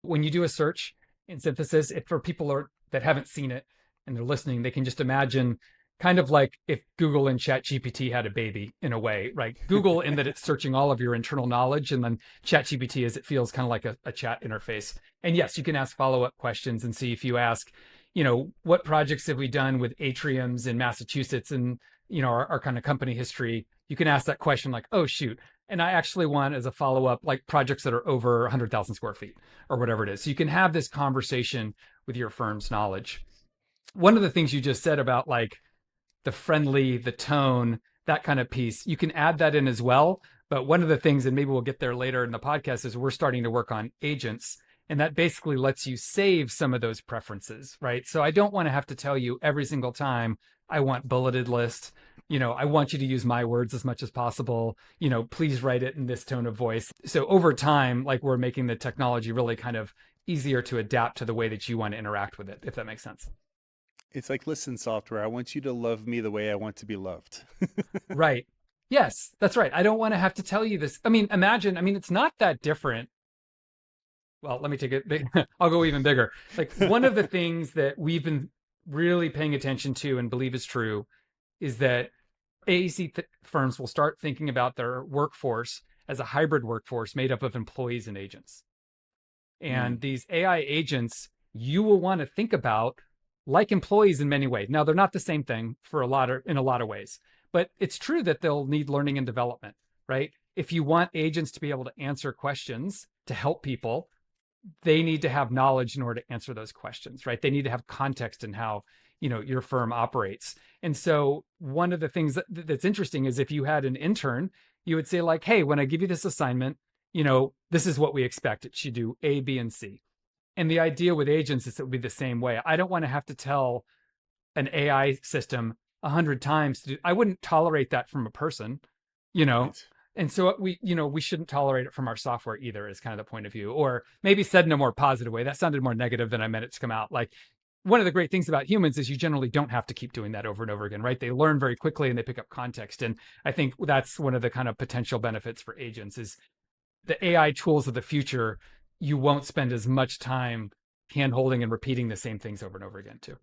When you do a search in synthesis, if for people that haven't seen it and they're listening, they can just imagine kind of like if Google and ChatGPT had a baby in a way, right? Google in that it's searching all of your internal knowledge, and then ChatGPT as it feels kind of like a chat interface. And yes, you can ask follow-up questions and see if you ask, what projects have we done with atriums in Massachusetts and, our kind of company history. You can ask that question like, oh, shoot. And I actually want as a follow up, like projects that are over 100,000 square feet or whatever it is. So you can have this conversation with your firm's knowledge. One of the things you just said about like the friendly, the tone, that kind of piece, you can add that in as well. But one of the things, and maybe we'll get there later in the podcast, is we're starting to work on agents. And that basically lets you save some of those preferences, right? So I don't want to have to tell you every single time I want bulleted list. I want you to use my words as much as possible. Please write it in this tone of voice. So over time, like we're making the technology really kind of easier to adapt to the way that you want to interact with it, if that makes sense. It's like listen software. I want you to love me the way I want to be loved. Right. Yes, that's right. I don't want to have to tell you this. I mean, imagine, it's not that different. Well, let me take it big. I'll go even bigger. Like one of the things that we've been really paying attention to and believe is true is that AEC firms will start thinking about their workforce as a hybrid workforce made up of employees and agents. Mm. And these AI agents, you will want to think about like employees in many ways. Now, they're not the same thing in a lot of ways, but it's true that they'll need learning and development, right? If you want agents to be able to answer questions to help people, they need to have knowledge in order to answer those questions, right? They need to have context in how your firm operates. And so one of the things that's interesting is if you had an intern, you would say like, hey, when I give you this assignment, this is what we expect. It should do A, B, and C. And the idea with agents is it would be the same way. I don't want to have to tell an AI system 100 times to do. I wouldn't tolerate that from a person, you know. Right. And so we shouldn't tolerate it from our software either, is kind of the point of view. Or maybe said in a more positive way. That sounded more negative than I meant it to come out. Like one of the great things about humans is you generally don't have to keep doing that over and over again, right? They learn very quickly and they pick up context. And I think that's one of the kind of potential benefits for agents is the AI tools of the future. You won't spend as much time hand holding and repeating the same things over and over again too.